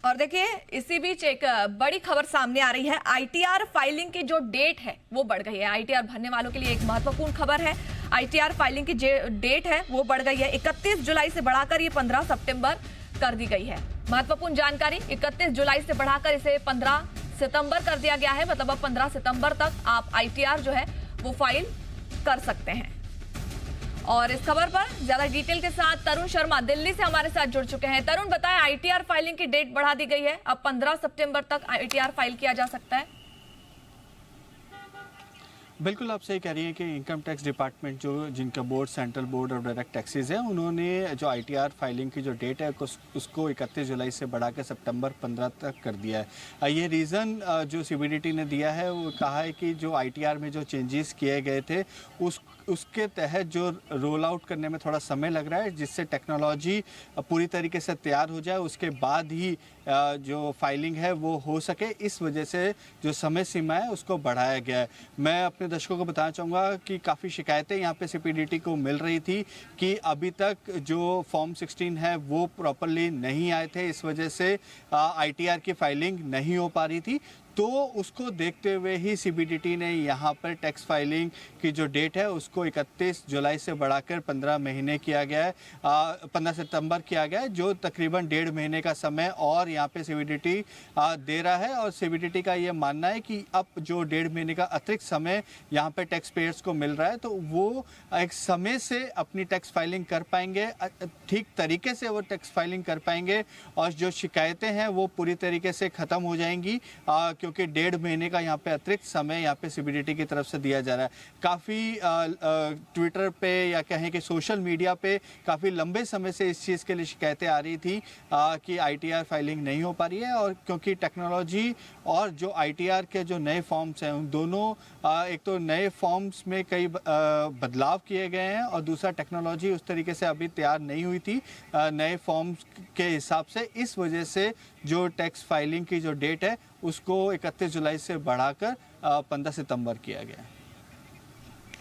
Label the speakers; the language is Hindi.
Speaker 1: और देखिए इसी बीच एक बड़ी खबर सामने आ रही है। आईटीआर फाइलिंग की जो डेट है वो बढ़ गई है। आईटीआर भरने वालों के लिए एक महत्वपूर्ण खबर है। आईटीआर फाइलिंग की डेट है वो बढ़ गई है। 31 जुलाई से बढ़ाकर ये 15 सितंबर कर दी गई है। महत्वपूर्ण जानकारी, 31 जुलाई से बढ़ाकर इसे 15 सितंबर कर दिया गया है। मतलब अब 15 सितंबर तक आप आईटीआर जो है वो फाइल कर सकते हैं। और इस खबर पर ज्यादा डिटेल के साथ तरुण शर्मा दिल्ली से हमारे साथ जुड़ चुके हैं। तरुण, बताएं, आईटीआर फाइलिंग की डेट बढ़ा दी गई है, अब 15 सितंबर तक आईटीआर फाइल किया जा सकता है।
Speaker 2: बिल्कुल आप सही कह रही हैं कि इनकम टैक्स डिपार्टमेंट जिनका board central board of direct taxes है, उन्होंने जो आईटीआर फाइलिंग की जो डेट है उसको 31 जुलाई से बढ़ा के सितंबर 15 तक कर दिया है। ये रीज़न जो सीबीडीटी ने दिया है वो कहा है कि जो आईटीआर में जो चेंजेस किए गए थे उसके तहत जो रोल आउट करने में थोड़ा समय लग रहा है, जिससे टेक्नोलॉजी पूरी तरीके से तैयार हो जाए उसके बाद ही जो फाइलिंग है वो हो सके। इस वजह से जो समय सीमा है उसको बढ़ाया गया है। मैं अपने दर्शकों को बताना चाहूँगा कि काफ़ी शिकायतें यहाँ पे सीपीडीटी को मिल रही थी कि अभी तक जो फॉर्म 16 है वो प्रॉपरली नहीं आए थे, इस वजह से आईटीआर की फाइलिंग नहीं हो पा रही थी। तो उसको देखते हुए ही सीबीडीटी ने यहाँ पर टैक्स फाइलिंग की जो डेट है उसको 31 जुलाई से बढ़ाकर 15 महीने किया गया है, 15 सितंबर किया गया है, जो तकरीबन 1.5 महीने का समय और यहाँ पे सीबीडीटी दे रहा है। और सीबीडीटी का ये मानना है कि अब जो 1.5 महीने का अतिरिक्त समय यहाँ पे टैक्स पेयर्स को मिल रहा है तो वो एक समय से अपनी टैक्स फाइलिंग कर पाएंगे, ठीक तरीके से वो टैक्स फाइलिंग कर पाएंगे और जो शिकायतें हैं वो पूरी तरीके से ख़त्म हो जाएंगी, क्योंकि 1.5 महीने का यहाँ पे अतिरिक्त समय यहाँ पे सीबीडीटी की तरफ से दिया जा रहा है। काफ़ी ट्विटर पे या कहें कि सोशल मीडिया पे काफ़ी लंबे समय से इस चीज़ के लिए शिकायतें आ रही थी कि आईटीआर फाइलिंग नहीं हो पा रही है। और क्योंकि टेक्नोलॉजी और जो आईटीआर के जो नए फॉर्म्स हैं उन दोनों, एक तो नए फॉर्म्स में कई बदलाव किए गए हैं और दूसरा टेक्नोलॉजी उस तरीके से अभी तैयार नहीं हुई थी नए फॉर्म्स के हिसाब से। इस वजह से जो टैक्स फाइलिंग की जो डेट है उसको 31 जुलाई से बढ़ाकर 15 सितंबर किया गया है।